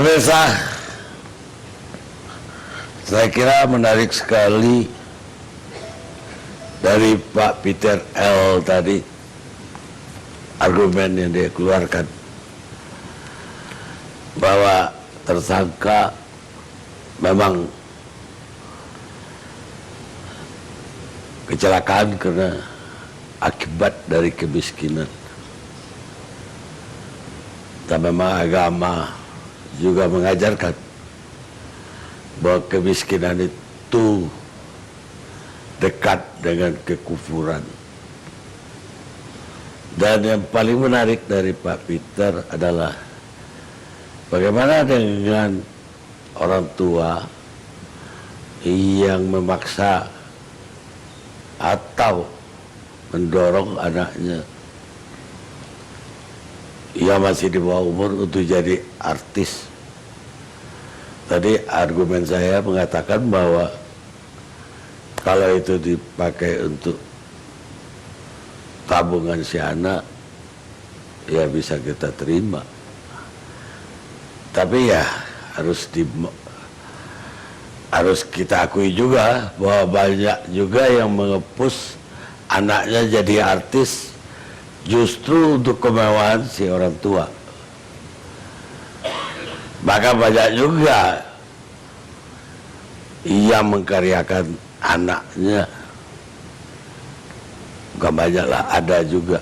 Pemirsa, saya kira menarik sekali dari Pak Peter L. tadi argumen yang dia keluarkan bahwa tersangka memang kecelakaan karena akibat dari kemiskinan. Dan memang agama juga mengajarkan bahwa kemiskinan itu dekat dengan kekufuran. Dan yang paling menarik dari Pak Peter adalah bagaimana dengan orang tua yang memaksa atau mendorong anaknya yang masih di bawah umur untuk jadi artis. Tadi argumen saya mengatakan bahwa kalau itu dipakai untuk tabungan si anak, ya bisa kita terima. Tapi ya harus kita akui juga bahwa banyak juga yang mengepus anaknya jadi artis justru untuk kemewahan si orang tua. Maka banyak juga yang mengkaryakan anaknya. Bukan banyak lah, ada juga.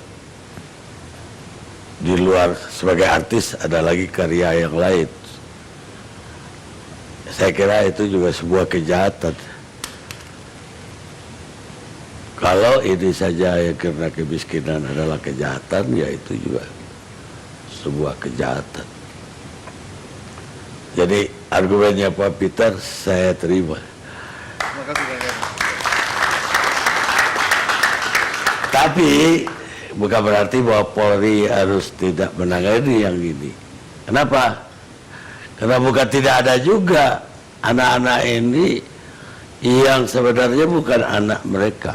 Di luar sebagai artis ada lagi karya yang lain. Saya kira itu juga sebuah kejahatan. Kalau ini saja yang karena kemiskinan adalah kejahatan, ya itu juga sebuah kejahatan. Jadi argumennya Pak Peter saya terima. Terima kasih banyak. Tapi bukan berarti bahwa Polri harus tidak menangani yang ini. Kenapa? Karena bukan tidak ada juga anak-anak ini yang sebenarnya bukan anak mereka.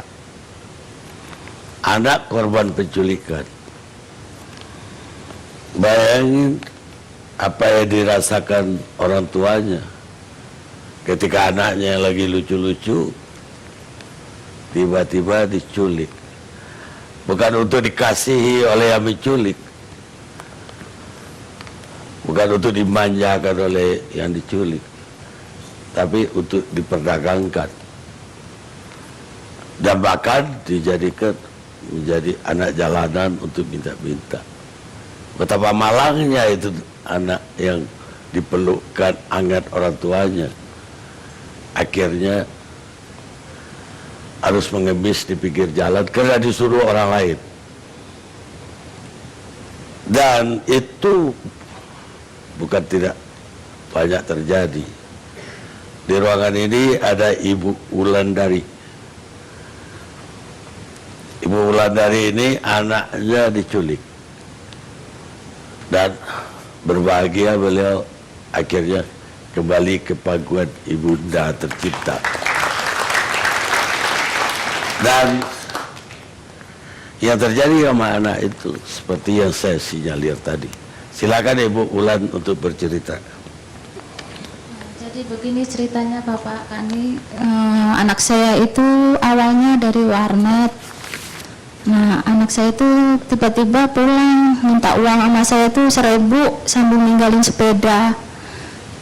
Anak korban penculikan. Bayangin apa yang dirasakan orang tuanya ketika anaknya lagi lucu-lucu tiba-tiba diculik. Bukan untuk dikasihi oleh yang menculik, bukan untuk dimanjakan oleh yang diculik, tapi untuk diperdagangkan dan bahkan dijadikan menjadi anak jalanan untuk minta-minta. Betapa malangnya itu anak yang dipelukkan hangat orang tuanya, akhirnya harus mengemis di pinggir jalan karena disuruh orang lain. Dan itu bukan tidak banyak terjadi. Di ruangan ini ada Ibu Wulandari. Ibu Wulandari ini anaknya diculik. Dan berbahagia beliau akhirnya kembali ke pangkuan ibunda tercinta. Dan yang terjadi sama anak itu seperti yang saya sinyalir tadi. Silakan Ibu Ulan untuk bercerita. Jadi begini ceritanya Bapak Kani, anak saya itu awalnya dari warnet. Nah, anak saya itu tiba-tiba pulang minta uang sama saya itu 1.000 sambil ninggalin sepeda.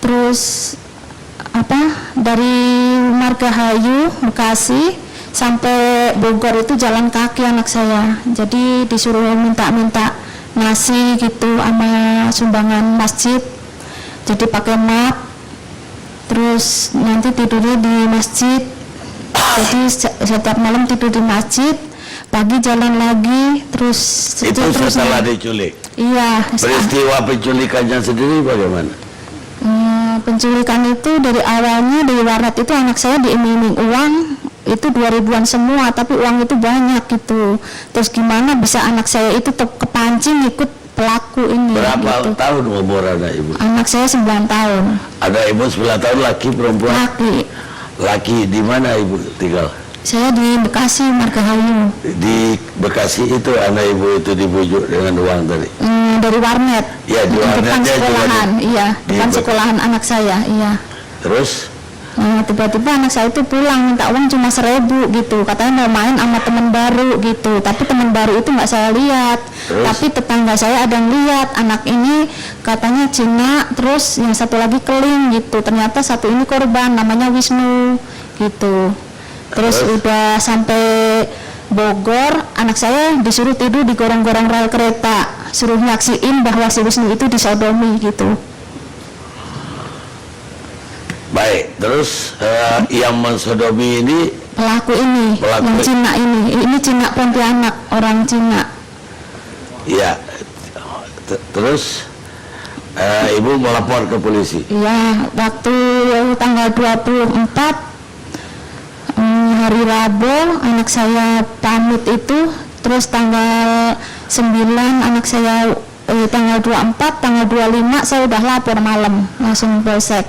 Terus dari Margahayu, Bekasi sampai Bogor itu jalan kaki anak saya. Jadi disuruh minta-minta nasi gitu sama sumbangan masjid. Jadi pakai map. Terus nanti tidurnya di masjid. Jadi setiap malam tidur di masjid. Pagi jalan lagi, terus itu setelah diculik? Iya. Peristiwa penculikannya sendiri bagaimana? Penculikan itu dari awalnya dari warnet itu anak saya diiming-iming uang itu 2.000-an semua, tapi uang itu banyak gitu. Terus gimana bisa anak saya itu kepancing ikut pelaku ini? Berapa gitu. tahun umur anak ibu? Anak saya 9 tahun. Ada ibu 9 tahun, laki perempuan? Laki. Laki, di mana ibu tinggal? Saya di Bekasi, Margahayu. Di Bekasi itu anak ibu itu dibujuk dengan uang tadi. Dari warnet. Ya, di depan warnetnya juga sekolahan, iya, depan sekolahan anak saya, iya. Terus Tiba-tiba anak saya itu pulang minta uang cuma 1.000 gitu, katanya mau main sama teman baru gitu, tapi teman baru itu nggak saya lihat. Terus? Tapi tetangga saya ada yang lihat anak ini katanya Cina, terus yang satu lagi Keling gitu, ternyata satu ini korban namanya Wisnu gitu. Terus udah sampai Bogor, anak saya disuruh tidur di gorong-gorong rel kereta, suruh nyaksiin bahwa si Wisnu itu disodomi gitu. baik, terus yang mensodomi ini Pelaku ini, Pelaku. yang Cina ini Cina Pontianak, orang Cina. ya terus ibu melapor ke polisi. Iya, waktu tanggal 24 hari Rabu anak saya pamit itu, terus tanggal 9 anak saya tanggal 24, tanggal 25 saya udah lapor malam langsung polsek.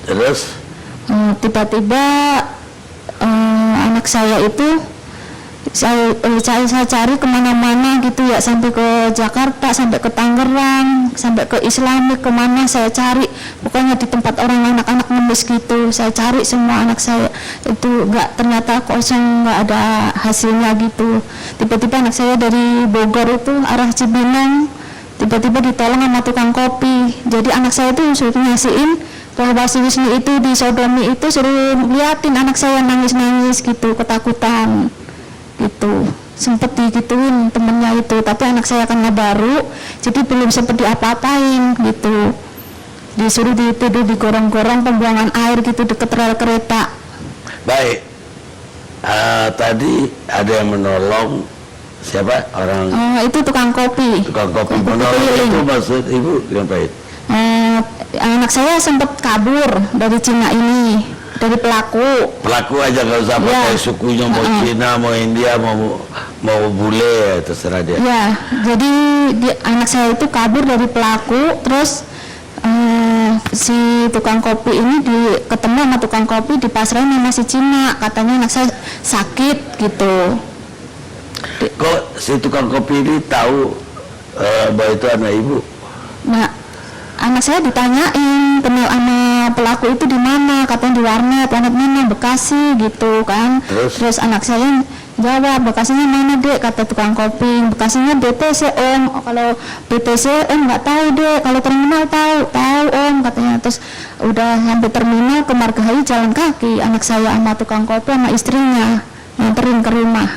Terus Tiba-tiba anak saya itu saya cari kemana-mana gitu ya, sampai ke Jakarta, sampai ke Tangerang, sampai ke Islamik, kemana saya cari, pokoknya di tempat orang anak-anak ngemis gitu saya cari semua anak saya itu, nggak, ternyata kosong, nggak ada hasilnya gitu. Tiba-tiba anak saya dari Bogor itu arah Cibinong tiba-tiba ditolong sama tukang kopi. Jadi anak saya itu suruh nyasiin bahwa si Wisnu itu disodomi, itu suruh liatin anak saya nangis-nangis gitu, ketakutan gitu, sempet digituin temennya itu, tapi anak saya karena baru jadi belum sempet diapa-apain gitu, disuruh tidur di gorong-gorong pembuangan air gitu deket rel kereta. baik, tadi ada yang menolong, siapa orang Itu tukang kopi. tukang kopi Tukang menolong keliling. itu maksud ibu ngapain? Anak saya sempat kabur dari Cina ini, dari pelaku. Pelaku aja, nggak usah pakai sukunya, mau Cina, mau India, mau bule, ya, terserah dia. Ya, jadi anak saya itu kabur dari pelaku, terus si tukang kopi ini ketemu sama tukang kopi, dipasrahin sama si Cina, katanya anak saya sakit gitu. Kok si tukang kopi ini tahu bahwa itu anak ibu? Nah, anak saya ditanyain kenal sama pelaku itu di mana, katanya di warnet mana, Bekasi gitu kan. Terus Anak saya jawab, Bekasinya mana dek, kata tukang kopi, Bekasinya BTC om. Kalau BTC om nggak tahu dek, kalau terminal tahu om katanya. Terus udah sampai terminal ke Margahayu jalan kaki anak saya sama tukang kopi sama istrinya nganterin ke rumah.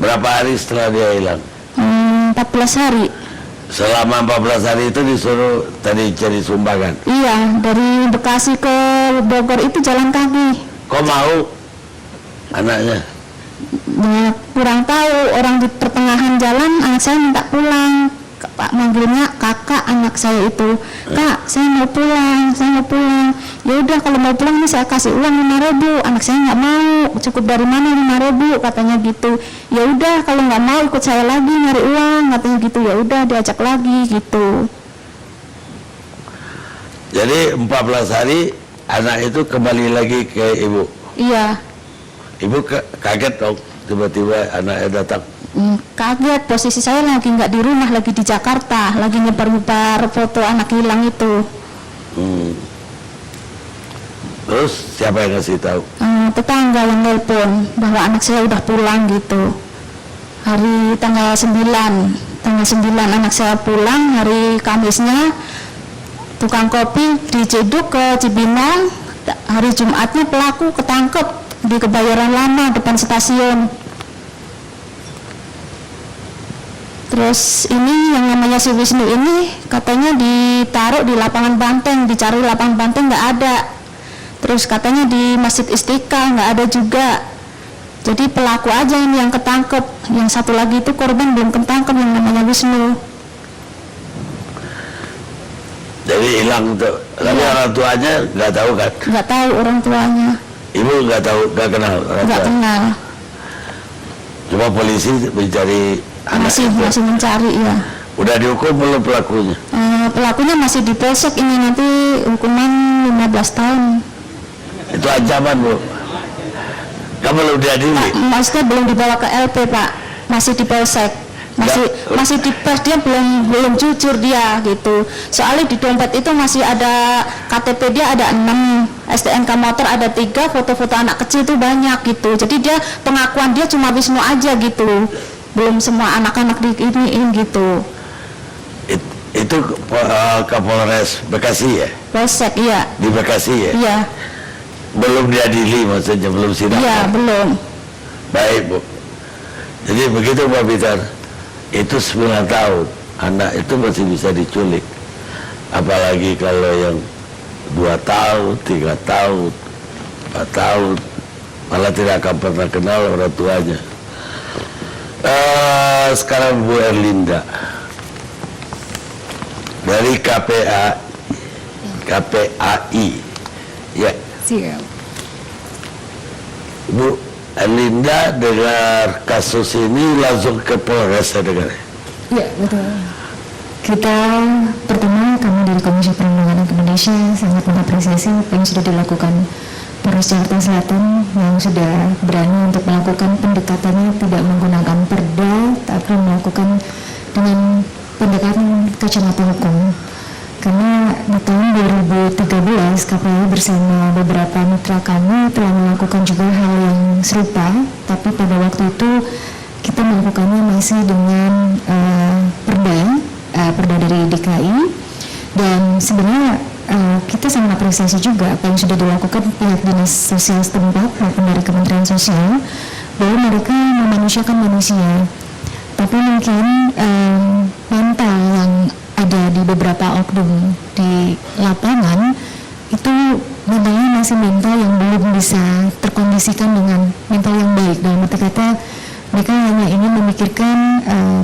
berapa hari setelah dia hilang? 14 hari. Selama 14 hari itu disuruh tadi cari sumbangan. Iya, dari Bekasi ke Bogor itu jalan kaki. Kok mau anaknya? Ya, kurang tahu, orang di pertengahan jalan anak saya minta pulang. Pak manggilnya kakak anak saya itu, kak saya mau pulang. Ya udah kalau mau pulang nih saya kasih uang 5.000. Anak saya nggak mau, cukup dari mana 5.000 katanya gitu. Ya udah kalau nggak mau ikut saya lagi nyari uang katanya gitu. Ya udah diajak lagi gitu. Jadi 14 hari anak itu kembali lagi ke ibu. Iya. Ibu kaget dong, tiba-tiba anaknya datang. Kaget, posisi saya lagi nggak di rumah, lagi di Jakarta, lagi nyebar-nyebar foto anak hilang itu. Terus siapa yang ngasih tahu? Tetangga yang nelpon bahwa anak saya udah pulang gitu. Hari tanggal 9 anak saya pulang, hari Kamisnya tukang kopi diciduk ke Cibinong. Hari Jumatnya pelaku ketangkep di Kebayoran Lama depan stasiun. Terus ini yang namanya si Wisnu ini katanya ditaruh di lapangan banteng, dicari lapangan banteng nggak ada. Terus katanya di Masjid Istiqlal nggak ada juga. Jadi pelaku aja ini yang ketangkep, yang satu lagi itu korban belum ketangkep yang namanya Wisnu. Jadi hilang tuh. Tapi orang tuanya nggak tahu kan? Nggak tahu orang tuanya. Ibu nggak tahu, nggak kenal orang Nggak tua. kenal. Cuma polisi mencari anak itu. Masih mencari ya. Udah dihukum belum pelakunya? Pelakunya masih di polsek, ini nanti hukuman 15 tahun. Itu ancaman bu. belum diadili. Maksudnya belum dibawa ke LP Pak, masih di polsek, masih di pers, dia belum jujur dia gitu. Soalnya di dompet itu masih ada KTP dia ada 6, STNK motor ada 3, foto-foto anak kecil itu banyak gitu. Jadi dia pengakuan dia cuma Wisnu aja gitu, belum semua anak-anak di ini gitu. Itu Kapolres Bekasi ya? Polsek, iya. Di Bekasi ya? Iya. Belum diadili maksudnya, belum sidang? Iya, belum. Baik Bu. Jadi begitu Pak Peter, itu 9 tahun, anak itu masih bisa diculik. Apalagi kalau yang 2 tahun, 3 tahun, 4 tahun, malah tidak akan pernah kenal orang tuanya. Sekarang Bu Erlinda dari KPAI ya. Siap. Bu Erlinda dengar kasus ini langsung ke Polres saya dengar. Ya, betul. Kita pertama, kami dari Komisi Perlindungan Anak Indonesia sangat mengapresiasi apa yang sudah dilakukan Polres Jakarta Selatan yang sudah berani untuk melakukan pendekatannya tidak menggunakan perda, tapi melakukan dengan pendekatan kacamata hukum. Karena di tahun 2013 KPAI bersama beberapa mitra kami telah melakukan juga hal yang serupa, tapi pada waktu itu kita melakukannya masih dengan perda dari DKI, dan sebenarnya kita sangat apresiasi juga apa yang sudah dilakukan pihak dinas sosial setempat maupun dari Kementerian Sosial, bahwa mereka memanusiakan manusia. Tapi mungkin mental yang ada di beberapa oknum di lapangan itu mentalnya masih mental yang belum bisa terkondisikan dengan mental yang baik. Dalam arti kata, mereka hanya ingin memikirkan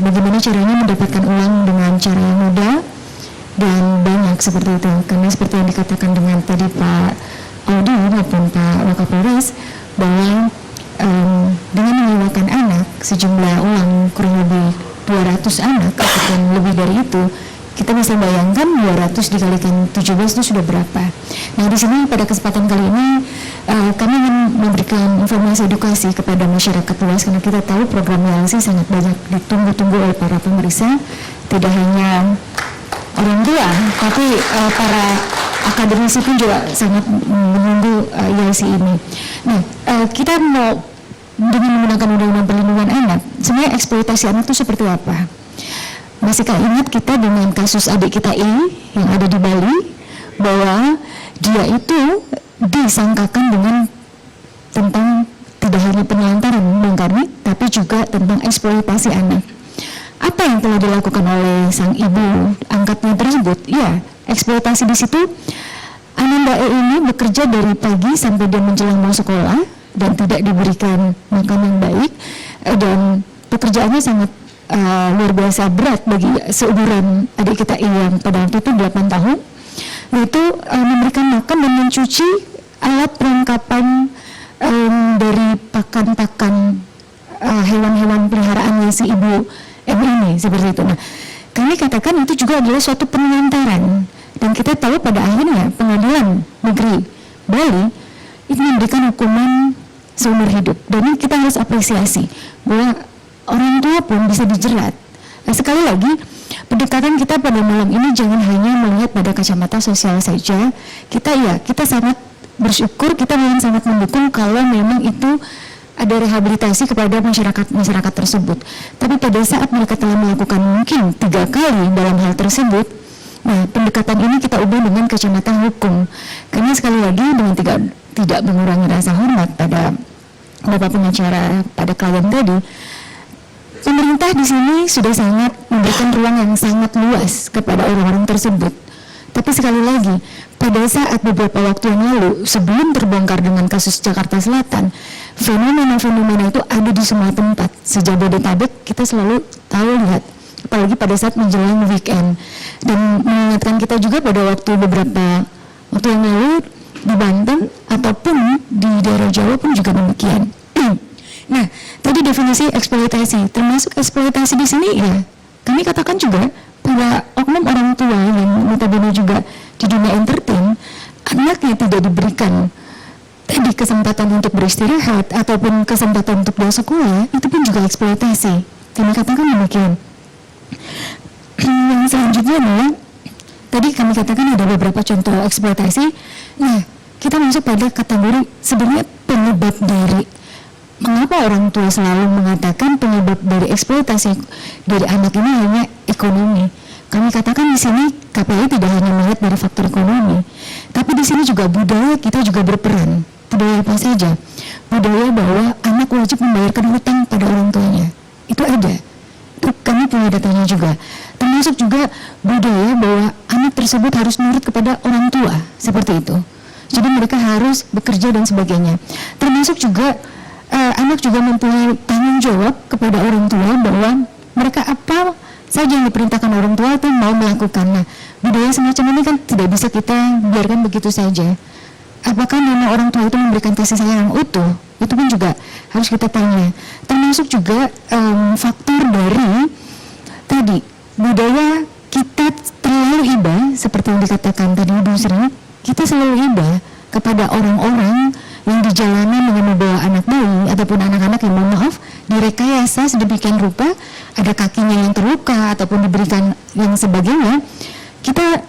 bagaimana caranya mendapatkan uang dengan cara yang mudah dan banyak seperti itu. Karena seperti yang dikatakan dengan tadi Pak Audi maupun Pak Wakapolres, bahwa dengan menyewakan anak sejumlah uang kurang lebih 200 anak ataupun lebih dari itu, kita bisa bayangkan 200 dikalikan 17 itu sudah berapa. Nah, di sini pada kesempatan kali ini kami ingin memberikan informasi edukasi kepada masyarakat luas, karena kita tahu program YLC sangat banyak ditunggu-tunggu oleh para pemirsa, tidak hanya orang tua, tapi para akademisi pun juga sangat menunggu YLC ini. Nah, kita mau dengan menggunakan Undang-Undang Perlindungan Anak, sebenarnya eksploitasi anak itu seperti apa? Masihkah ingat kita dengan kasus adik kita ini yang ada di Bali, bahwa dia itu disangkakan dengan tentang tidak hanya penelantaran Bang Karni, tapi juga tentang eksploitasi anak. Apa yang telah dilakukan oleh sang ibu angkatnya tersebut? Ya, eksploitasi di situ. Ananda E ini bekerja dari pagi sampai dia menjelang mau sekolah dan tidak diberikan makan yang baik, dan pekerjaannya sangat luar biasa berat bagi seumuran adik kita yang pada waktu itu 8 tahun, yaitu memberikan makan dan mencuci alat perlengkapan dari pakan-pakan hewan-hewan peliharaannya si ibu M ini, seperti itu. Nah, kami katakan itu juga adalah suatu penelantaran, dan kita tahu pada akhirnya Pengadilan Negeri Bali itu memberikan hukuman seumur hidup, dan ini kita harus apresiasi bahwa orang tua pun bisa dijerat. Nah, sekali lagi, pendekatan kita pada malam ini jangan hanya melihat pada kacamata sosial saja. Kita sangat bersyukur, kita memang sangat mendukung kalau memang itu ada rehabilitasi kepada masyarakat tersebut. Tapi pada saat mereka telah melakukan mungkin 3 kali dalam hal tersebut, nah pendekatan ini kita ubah dengan kacamata hukum. Karena sekali lagi dengan tidak mengurangi rasa hormat pada Bapak pengacara, pada klien tadi, pemerintah di sini sudah sangat memberikan ruang yang sangat luas kepada orang-orang tersebut. Tapi sekali lagi, pada saat beberapa waktu yang lalu, sebelum terbongkar dengan kasus Jakarta Selatan, fenomena-fenomena itu ada di semua tempat. Sejabodetabek kita selalu tahu lihat, apalagi pada saat menjelang weekend. Dan mengingatkan kita juga pada waktu beberapa waktu yang lalu di Banten ataupun di daerah Jawa pun juga demikian. Nah, tadi definisi eksploitasi, termasuk eksploitasi di sini ya, kami katakan juga pada oknum orang tua yang notabene juga di dunia entertain, anaknya tidak diberikan tadi kesempatan untuk beristirahat ataupun kesempatan untuk dia sekolah, itu pun juga eksploitasi. Kami katakan demikian. Yang selanjutnya adalah tadi kami katakan ada beberapa contoh eksploitasi. Nah, kita masuk pada kategori sebenarnya penyebab dari mengapa orang tua selalu mengatakan penyebab dari eksploitasi dari anak ini hanya ekonomi. Kami katakan di sini KPI tidak hanya melihat dari faktor ekonomi, tapi di sini juga budaya kita juga berperan. Budaya apa saja? Budaya bahwa anak wajib membayarkan hutang pada orang tuanya. Itu ada. Itu kami punya datanya juga. Termasuk juga budaya bahwa anak tersebut harus nurut kepada orang tua, seperti itu. Jadi mereka harus bekerja dan sebagainya. Termasuk juga anak juga mempunyai tanggung jawab kepada orang tua bahwa mereka apa saja yang diperintahkan orang tua itu mau melakukan. Nah, budaya semacam ini kan tidak bisa kita biarkan begitu saja. Apakah memang orang tua itu memberikan kasih sayang yang utuh? Itu pun juga harus kita tanya. Termasuk juga faktor dari tadi budaya kita terlalu iba, seperti yang dikatakan tadi Ibu Sri, kita selalu iba kepada orang-orang yang di jalanan dengan membawa anak bayi ataupun anak-anak yang mohon maaf direkayasa sedemikian rupa, ada kakinya yang terluka ataupun diberikan yang sebagainya. Kita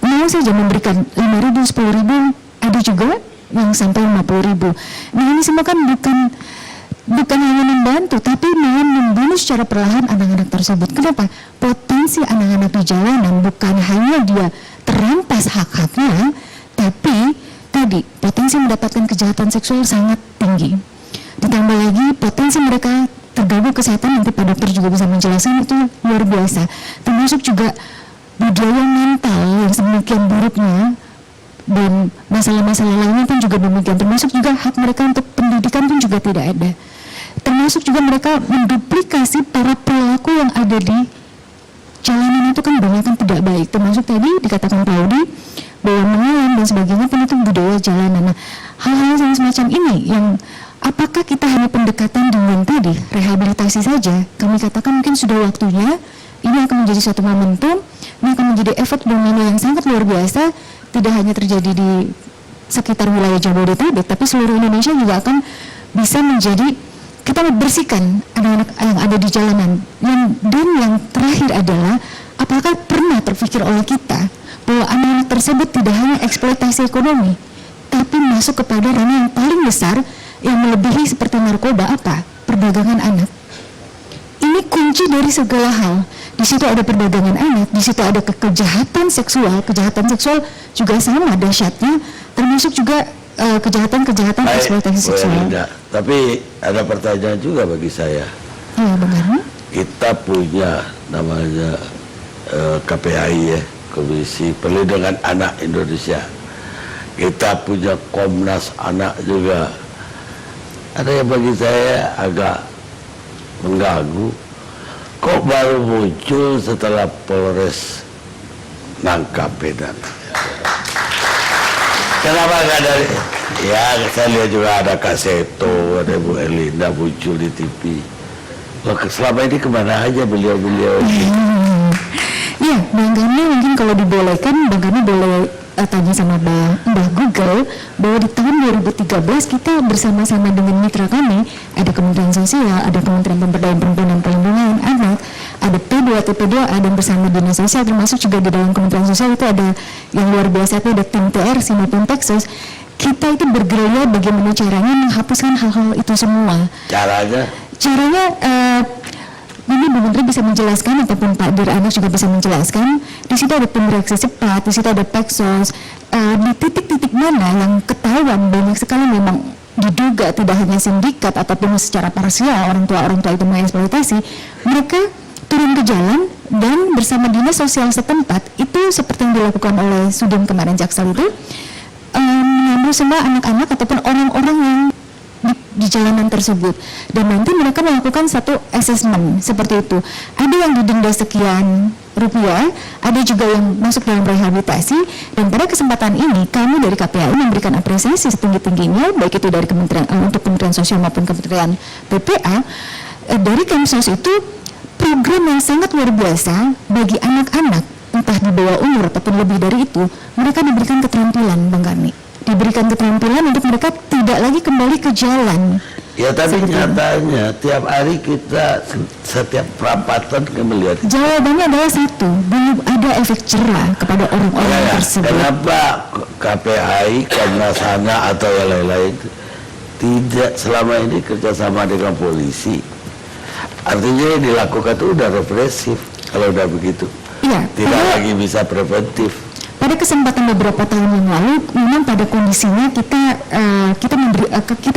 mau saja memberikan 5.000, 10.000, ada juga yang sampai 50.000. Nah, ini semua kan bukan hanya membantu, tapi malah membunuh secara perlahan anak-anak tersebut. Kenapa? Potensi anak-anak di jalanan bukan hanya dia terampas hak-haknya, tapi tadi potensi mendapatkan kejahatan seksual sangat tinggi. Ditambah lagi potensi mereka terganggu kesehatan, nanti Pak Dokter juga bisa menjelaskan, itu luar biasa. Termasuk juga budaya mental yang sedemikian buruknya dan masalah-masalah lainnya pun juga demikian. Termasuk juga hak mereka untuk pendidikan pun juga tidak ada. Termasuk juga mereka menduplikasi para pelaku yang ada di jalanan itu kan banyak kan tidak baik. Termasuk tadi dikatakan Pak Audi bahwa mengalam dan sebagainya pun itu budaya jalanan. Nah, hal-hal yang semacam ini yang apakah kita hanya pendekatan dengan tadi rehabilitasi saja? Kami katakan mungkin sudah waktunya ini akan menjadi suatu momentum, ini akan menjadi efek domino yang sangat luar biasa, tidak hanya terjadi di sekitar wilayah Jabodetabek, tapi seluruh Indonesia juga akan bisa menjadi kita bersihkan anak-anak yang ada di jalanan. Dan yang terakhir adalah apakah pernah terpikir oleh kita bahwa anak-anak tersebut tidak hanya eksploitasi ekonomi, tapi masuk kepada ranah yang paling besar yang melebihi seperti narkoba, apa? Perdagangan anak. Ini kunci dari segala hal. Di situ ada perdagangan anak, di situ ada kejahatan seksual juga sama dahsyatnya, termasuk juga kejahatan eksploitasi seksual. Tapi ada pertanyaan juga bagi saya. Iya, benar. Kita punya namanya KPAI ya, Komisi Perlindungan Anak Indonesia. Kita punya Komnas Anak juga. Ada yang bagi saya agak mengganggu. Kok baru muncul setelah Polres nangkap Medan? Kenapa nggak dari? Ya, saya lihat juga ada Kak Seto, ada Bu Erlinda muncul di TV. Wah, selama ini kemana aja beliau-beliau ini? Iya, Bang Gani mungkin kalau dibolehkan, Bang Gani boleh tanya sama Mbah Google bahwa di tahun 2013 kita bersama-sama dengan mitra kami, ada Kementerian Sosial, ada Kementerian Pemberdayaan Perempuan dan Perlindungan Anak, ada P2TP2A dan bersama Dinas Sosial, termasuk juga di dalam Kementerian Sosial itu ada yang luar biasa, itu ada tim TR, Sinopin Texas. Kita itu bergerilya bagaimana caranya menghapuskan hal-hal itu semua. Caranya ini Bu Menteri bisa menjelaskan ataupun Pak Dir Anak juga bisa menjelaskan. Di situ ada tim reaksi cepat, di situ ada Peksos, di titik-titik mana yang ketahuan banyak sekali memang diduga tidak hanya sindikat ataupun secara parsial orang tua itu mengeksploitasi, mereka turun ke jalan dan bersama dinas sosial setempat itu seperti yang dilakukan oleh Sudin kemarin Jaksel itu mengambil semua anak-anak ataupun orang-orang yang di jalanan tersebut, dan nanti mereka melakukan satu assessment seperti itu. Ada yang didenda sekian rupiah, ada juga yang masuk dalam rehabilitasi, dan pada kesempatan ini kami dari KPAI memberikan apresiasi setinggi-tingginya, baik itu dari untuk Kementerian Sosial maupun Kementerian PPA. Dari Kemsos itu program yang sangat luar biasa bagi anak-anak, entah di bawah umur ataupun lebih dari itu, mereka diberikan keterampilan, Bang Gani. diberikan keterampilan untuk mereka tidak lagi kembali ke jalan. Ya tapi nyatanya tiap hari kita setiap perapatan kita melihat. Jawabannya adalah satu, belum ada efek jerah kepada orang-orang tersebut. Kenapa KPAI, Komnas HAM atau yang lain-lain tidak selama ini kerjasama dengan polisi? Artinya yang dilakukan itu udah represif kalau udah begitu. Iya, Tidak lagi bisa preventif. pada kesempatan beberapa tahun yang lalu, memang pada kondisinya kita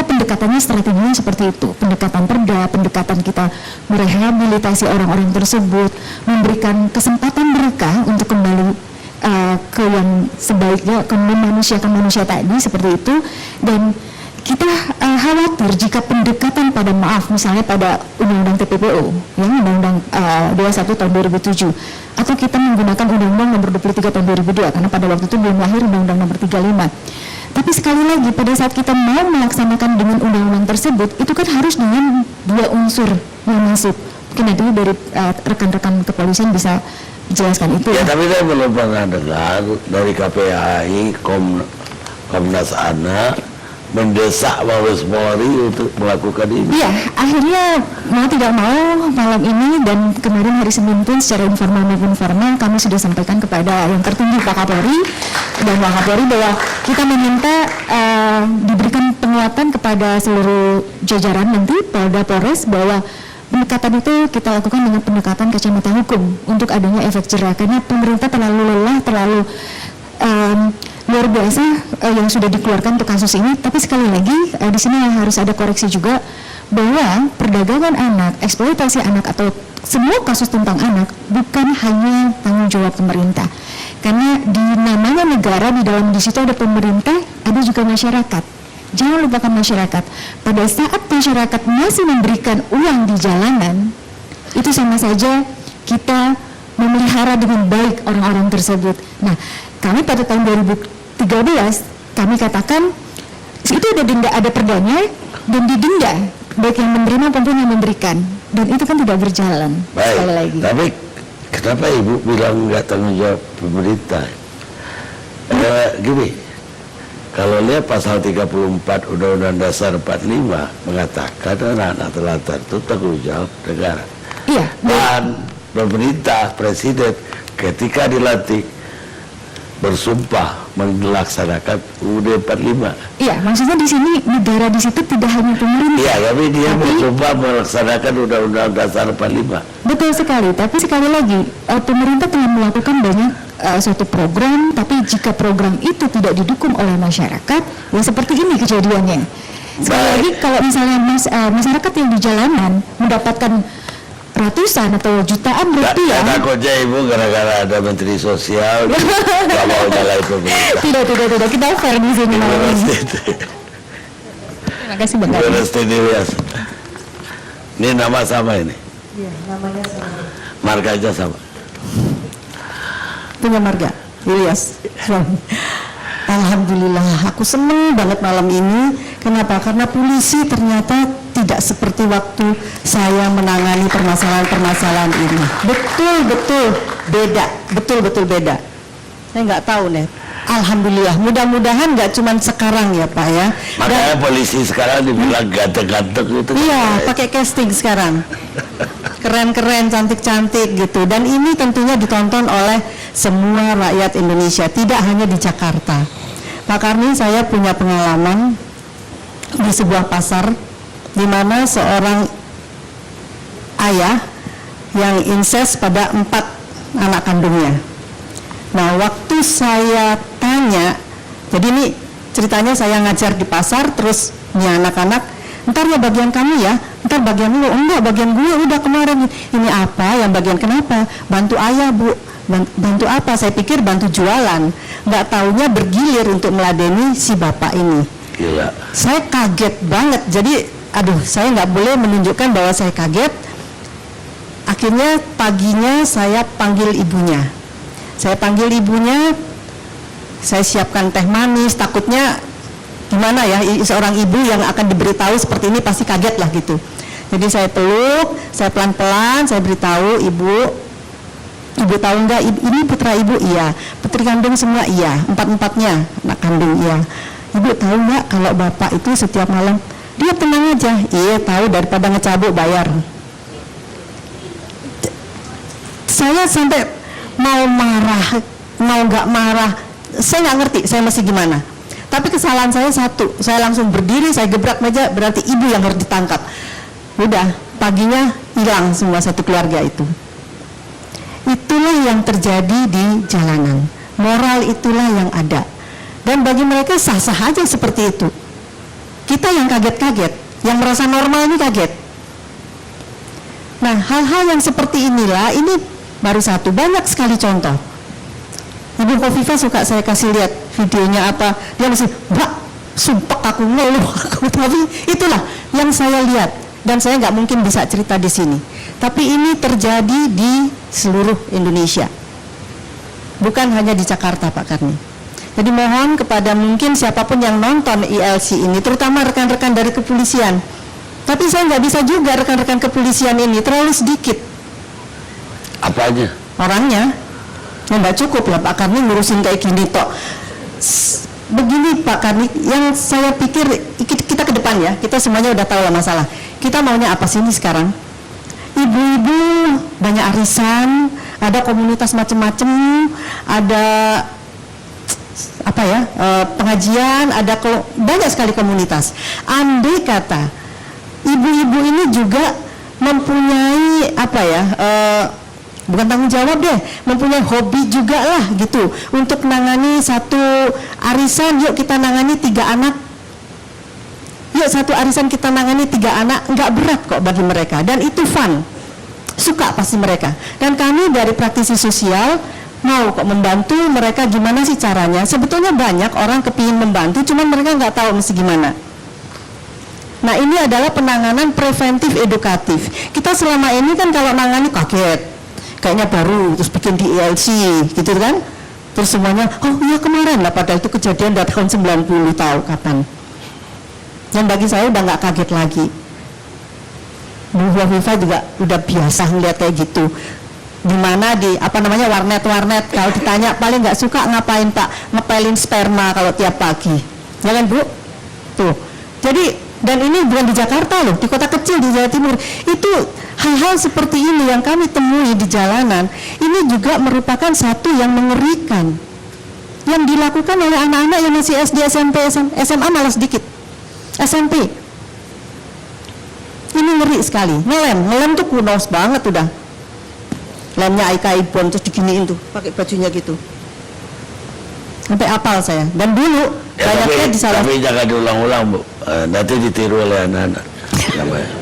pendekatannya strateginya seperti itu, pendekatan perda, pendekatan kita merehabilitasi orang-orang tersebut, memberikan kesempatan mereka untuk kembali ke yang sebaiknya, ke memanusiakan manusia tadi seperti itu. Dan kita khawatir jika pendekatan pada misalnya pada Undang-Undang TPPO, yang Undang-Undang 21 tahun 2007, atau kita menggunakan Undang-Undang nomor 23 tahun 2002, karena pada waktu itu belum lahir Undang-Undang nomor 35. Tapi sekali lagi, pada saat kita mau melaksanakan dengan undang-undang tersebut, itu kan harus dengan dua unsur yang masuk. Mungkin nanti dari rekan-rekan kepolisian bisa jelaskan itu. Ya tapi saya belum pernah dengar dari KPAI, Komnas HAM mendesak Mabes Polri untuk melakukan ini. Iya, akhirnya mau tidak mau malam ini dan kemarin hari Senin pun secara informal maupun formal kami sudah sampaikan kepada yang tertinggi Pak Kapolri dan Pak Kapolri bahwa kita meminta diberikan penguatan kepada seluruh jajaran nanti Polda Polres bahwa pendekatan itu kita lakukan dengan pendekatan kacamata hukum untuk adanya efek jerah, karena pemerintah terlalu lelah, terlalu luar biasa yang sudah dikeluarkan untuk kasus ini. Tapi sekali lagi di sini harus ada koreksi juga bahwa perdagangan anak, eksploitasi anak atau semua kasus tentang anak bukan hanya tanggung jawab pemerintah, karena di namanya negara, di situ ada pemerintah, ada juga masyarakat. Jangan lupakan masyarakat. Pada saat masyarakat masih memberikan uang di jalanan, itu sama saja kita memelihara dengan baik orang-orang tersebut. Nah, kami pada tahun 2013 kami katakan itu ada denda, ada perdanya dan didenda baik yang menerima maupun yang memberikan, dan itu kan tidak berjalan. Baik, sekali lagi. tapi kenapa Ibu bilang nggak tanggung jawab pemerintah? Gini, kalau lihat pasal 34 Undang-Undang Dasar 45 mengatakan anak-anak terlantar itu tanggung jawab negara. Iya. Dan pemerintah, presiden ketika dilantik bersumpah melaksanakan UUD 45. Iya, maksudnya di sini negara di situ tidak hanya pemerintah. Iya, tapi dia bersumpah melaksanakan Undang-Undang Dasar 45. Betul sekali, tapi sekali lagi pemerintah telah melakukan banyak suatu program, tapi jika program itu tidak didukung oleh masyarakat, ya seperti ini kejadiannya. Sekali lagi, kalau misalnya masyarakat yang di jalanan mendapatkan ratusan atau jutaan rupiah. Takutnya Ibu gara-gara ada Menteri Sosial nggak mau nyalain pemerintah. Tidak, kita fair di sini. Terima kasih Bang Kadi. Ini nama sama ini? Iya, namanya sama. Marganya sama? Punya marga, Ilyas. Alhamdulillah, aku seneng banget malam ini. Kenapa? Karena polisi ternyata tidak seperti waktu saya menangani permasalahan-permasalahan ini. Betul betul beda. Saya nggak tahu nih. Alhamdulillah, mudah-mudahan nggak cuma sekarang ya Pak ya. Makanya polisi sekarang dibilang ganteng-ganteng itu. Iya, pakai casting sekarang. Keren-keren, cantik-cantik gitu. Dan ini tentunya ditonton oleh semua rakyat Indonesia, tidak hanya di Jakarta. Pak Karni, saya punya pengalaman di sebuah pasar di mana seorang ayah yang inses pada 4 anak kandungnya. Nah, waktu saya tanya, jadi ini ceritanya saya ngajar di pasar, terus nih anak-anak, ntar ya bagian kamu ya, ntar bagian lu, enggak bagian gue udah kemarin. Ini apa, yang bagian kenapa? Bantu ayah Bu. Bantu apa? Saya pikir bantu jualan. Nggak taunya bergilir untuk meladeni si bapak ini. Gila. Saya kaget banget. Jadi, saya nggak boleh menunjukkan bahwa saya kaget. Akhirnya paginya saya panggil ibunya. Saya siapkan teh manis. Takutnya gimana ya, seorang ibu yang akan diberitahu seperti ini pasti kaget lah gitu. Jadi saya peluk, saya pelan-pelan, saya beritahu Ibu tahu nggak, ini putra ibu? Iya. Putri kandung semua? Iya. 4-4-nya anak kandung? Iya. Ibu tahu nggak kalau bapak itu setiap malam dia tenang aja? Iya tahu, daripada ngecabut bayar. Saya sampai mau marah, mau nggak marah, saya nggak ngerti saya mesti gimana. Tapi kesalahan saya satu, saya langsung berdiri, saya gebrak meja, berarti ibu yang harus ditangkap. Udah, paginya hilang semua satu keluarga itu. Itulah yang terjadi di jalanan. Moral itulah yang ada. Dan bagi mereka sah-sah aja seperti itu. Kita yang kaget-kaget, yang merasa normal ini kaget. Nah, hal-hal yang seperti inilah, ini baru satu, banyak sekali contoh. Ibu Khofifah suka saya kasih lihat videonya apa, dia masih, Mbak, sumpah aku ngeluh aku, tapi itulah yang saya lihat dan saya nggak mungkin bisa cerita di sini. Tapi ini terjadi di seluruh Indonesia, bukan hanya di Jakarta, Pak Karni. Jadi mohon kepada mungkin siapapun yang nonton ILC ini, terutama rekan-rekan dari kepolisian. Tapi saya nggak bisa juga, rekan-rekan kepolisian ini terlalu sedikit. Apanya? Orangnya, ya nggak cukup lah Pak Karni ngurusin kayak gini tok. Begini Pak Karni, yang saya pikir kita ke depan ya, kita semuanya udah tahu lah masalah. Kita maunya apa sih ini sekarang? Ibu-ibu banyak arisan, ada komunitas macam-macam, ada apa ya, pengajian, ada banyak sekali komunitas. Andai kata ibu-ibu ini juga mempunyai apa ya, bukan tanggung jawab deh, mempunyai hobi juga lah gitu, untuk menangani satu arisan. Yuk kita nangani 3 anak, yuk satu arisan kita nangani 3 anak, nggak berat kok bagi mereka, dan itu fun, suka pasti mereka. Dan kami dari praktisi sosial mau kok membantu mereka. Gimana sih caranya? Sebetulnya banyak orang kepingin membantu, cuman mereka nggak tahu mesti gimana. Nah, ini adalah penanganan preventif edukatif. Kita selama ini kan kalau nangani kaget, kayaknya baru, terus bikin di ILC gitu kan, terus semuanya, oh iya kemarin lah, padahal itu kejadian dari tahun 90, tahu kapan. Dan bagi saya udah nggak kaget lagi. Bu Khofifah juga udah biasa ngeliat kayak gitu. Dimana di apa namanya warnet, kalau ditanya paling nggak suka ngapain Pak? Ngepelin sperma kalau tiap pagi, ya kan Bu? Tuh, jadi dan ini bukan di Jakarta loh, di kota kecil di Jawa Timur itu hal-hal seperti ini yang kami temui di jalanan. Ini juga merupakan satu yang mengerikan, yang dilakukan oleh anak-anak yang masih SD, SMP, SMA malah sedikit, SMP. Ini ngeri sekali. Ngelem tuh kunos banget udah. Lemnya Aika Ibon terus diginiin tuh, pakai bajunya gitu. Sampai apal saya. Dan dulu Ya, banyaknya disalah. tapi jangan diulang-ulang Bu, nanti ditiru oleh anak-anak.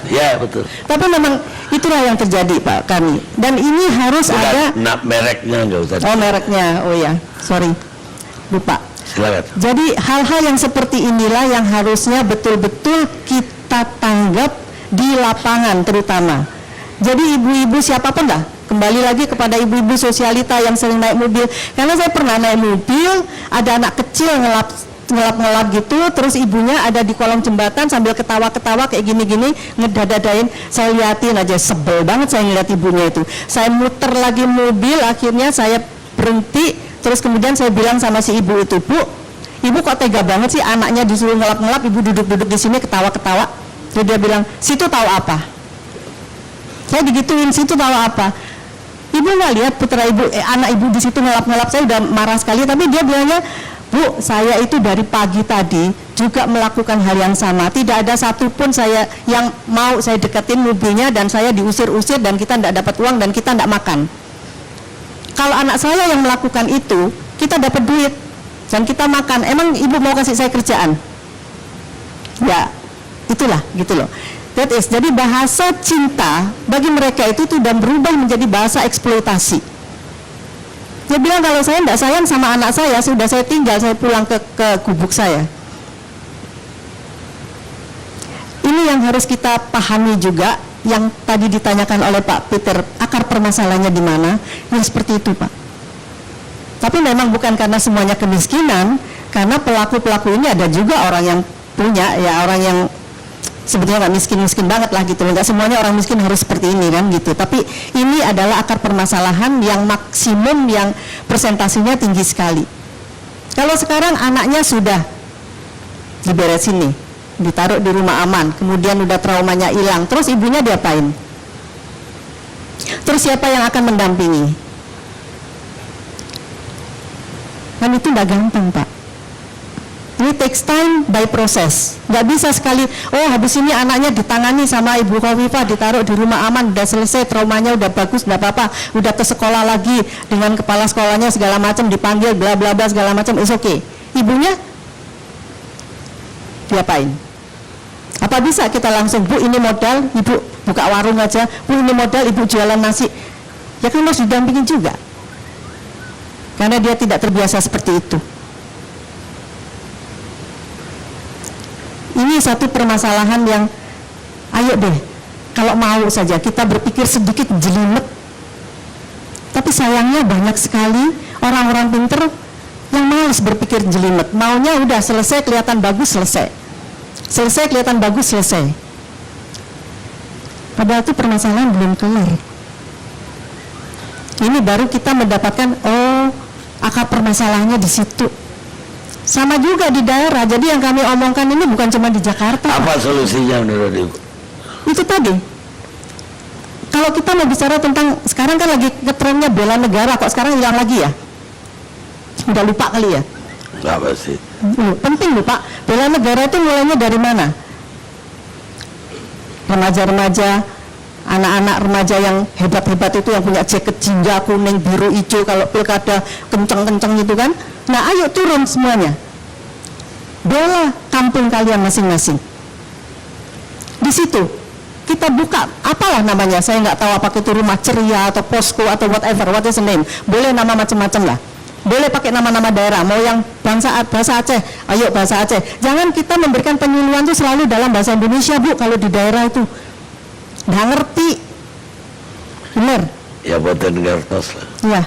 Ya betul. Tapi memang itulah yang terjadi Pak kami. Dan ini harus ada. Mereknya nggak usah. Oh mereknya, oh ya, sorry, lupa. Silakan. Jadi hal-hal yang seperti inilah yang harusnya betul-betul kita tanggap di lapangan terutama. Jadi ibu-ibu siapapun dah, kembali lagi kepada ibu-ibu sosialita yang sering naik mobil. Karena saya pernah naik mobil, ada anak kecil ngelap gitu, terus ibunya ada di kolong jembatan sambil ketawa-ketawa kayak gini-gini, ngedadadain. Saya liatin aja, sebel banget saya ngeliat ibunya itu. Saya muter lagi mobil, akhirnya saya berhenti, terus kemudian saya bilang sama si ibu itu, Bu, ibu kok tega banget sih anaknya disuruh ngelap-ngelap, ibu duduk-duduk di sini ketawa-ketawa. Terus dia bilang, situ tahu apa? Saya digituin, situ tahu apa? Ibu nggak lihat putra ibu, anak ibu di situ ngelap-ngelap. Saya udah marah sekali, tapi dia bilangnya, Bu, saya itu dari pagi tadi juga melakukan hal yang sama. Tidak ada satupun saya yang mau saya deketin mobilnya dan saya diusir-usir dan kita tidak dapat uang dan kita tidak makan. Kalau anak saya yang melakukan itu, kita dapat duit dan kita makan. Emang ibu mau kasih saya kerjaan? Ya, itulah gitu loh. That is, jadi bahasa cinta bagi mereka itu sudah berubah menjadi bahasa eksploitasi. Dia bilang kalau saya tidak sayang sama anak saya, sudah saya tinggal, saya pulang ke gubuk saya. Ini yang harus kita pahami juga, yang tadi ditanyakan oleh Pak Peter, akar permasalahannya di mana? Yang seperti itu Pak. Tapi memang bukan karena semuanya kemiskinan, karena pelaku-pelaku ini ada juga orang yang punya, ya orang yang sebetulnya nggak miskin banget lah gitu, nggak semuanya orang miskin harus seperti ini kan gitu. Tapi ini adalah akar permasalahan yang maksimum, yang presentasinya tinggi sekali. Kalau sekarang anaknya sudah diberesin nih, ditaruh di rumah aman, kemudian udah traumanya hilang, terus ibunya diapain? Terus siapa yang akan mendampingi? Kan itu nggak gampang, Pak. Ini takes time by process. Nggak bisa sekali, oh habis ini anaknya ditangani sama Ibu Khofifah, ditaruh di rumah aman, udah selesai, traumanya udah bagus, nggak apa-apa, udah ke sekolah lagi dengan kepala sekolahnya segala macam, dipanggil bla bla bla segala macam, is okay. Ibunya diapain? Apa bisa kita langsung, Bu ini modal, Ibu buka warung aja, Bu ini modal, Ibu jualan nasi? Ya kan harus didampingin juga, karena dia tidak terbiasa seperti itu. Ini satu permasalahan yang, ayo deh, kalau mau saja kita berpikir sedikit jelimet. Tapi sayangnya banyak sekali orang-orang pinter yang malas berpikir jelimet. Maunya udah selesai, kelihatan bagus, selesai. Selesai, kelihatan bagus, selesai. Padahal itu permasalahan belum kelar. Ini baru kita mendapatkan, oh, akar permasalahannya di situ. Sama juga di daerah, jadi yang kami omongkan ini bukan cuma di Jakarta. Apa solusinya menurut Ibu? Itu tadi, kalau kita mau bicara tentang, sekarang kan lagi ngetrennya bela negara, kok sekarang hilang lagi ya? Udah lupa kali ya? Apa sih? Penting loh Pak, bela negara itu mulainya dari mana? Remaja-remaja, anak-anak remaja yang hebat-hebat itu, yang punya jaket jingga, kuning, biru, hijau, kalau pilkada kenceng-kenceng gitu kan. Nah ayo turun semuanya, bela kampung kalian masing-masing. Di situ kita buka, apalah namanya, saya nggak tahu apakah itu rumah ceria atau posko atau whatever, what is the name, boleh nama macam-macam lah, boleh pakai nama-nama daerah, mau yang bahasa Aceh, ayo bahasa Aceh. Jangan kita memberikan penyuluhan itu selalu dalam bahasa Indonesia, Bu, kalau di daerah itu nggak ngerti, bener? Ya buatan ngertos lah. Ya.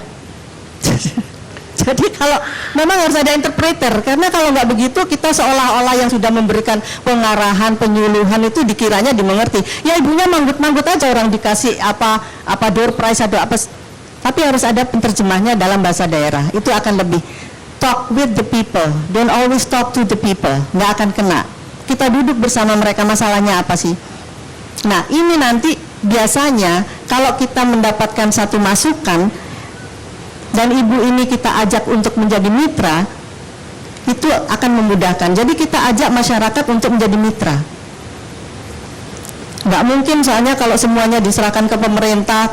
Jadi kalau memang harus ada interpreter, karena kalau nggak begitu kita seolah-olah yang sudah memberikan pengarahan, penyuluhan itu dikiranya dimengerti. Ya ibunya manggut-manggut aja, orang dikasih apa door prize atau apa, tapi harus ada penterjemahnya dalam bahasa daerah. Itu akan lebih talk with the people, don't always talk to the people, nggak akan kena. Kita duduk bersama mereka, masalahnya apa sih? Nah ini nanti biasanya kalau kita mendapatkan satu masukan dan ibu ini kita ajak untuk menjadi mitra, itu akan memudahkan. Jadi kita ajak masyarakat untuk menjadi mitra. Nggak mungkin soalnya kalau semuanya diserahkan ke pemerintah,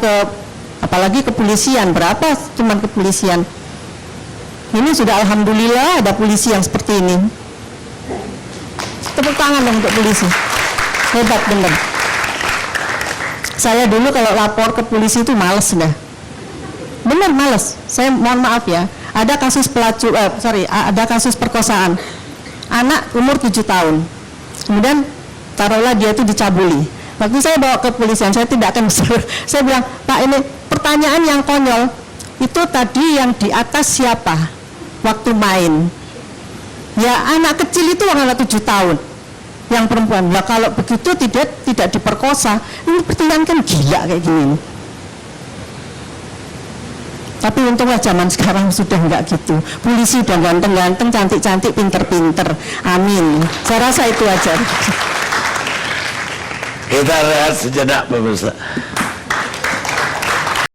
apalagi kepolisian, berapa cuma kepolisian. Ini sudah alhamdulillah ada polisi yang seperti ini. Tepuk tangan dong untuk polisi, hebat bener. Saya dulu kalau lapor ke polisi itu males dah. Bener males, saya mohon maaf ya, ada kasus ada kasus perkosaan anak umur 7 tahun, kemudian taruhlah dia itu dicabuli. Waktu saya bawa ke kepolisian, saya tidak akan bisa, saya bilang, Pak ini pertanyaan yang konyol, itu tadi yang di atas siapa waktu main? Ya anak kecil itu anak 7 tahun, yang perempuan. Lah kalau begitu tidak diperkosa, ini pertanyaan kan gila kayak gini. Tapi untunglah zaman sekarang sudah enggak gitu. Polisi udah ganteng-ganteng, cantik-cantik, pinter-pinter. Amin. Saya rasa itu aja. Kita rehat sejenak pemirsa.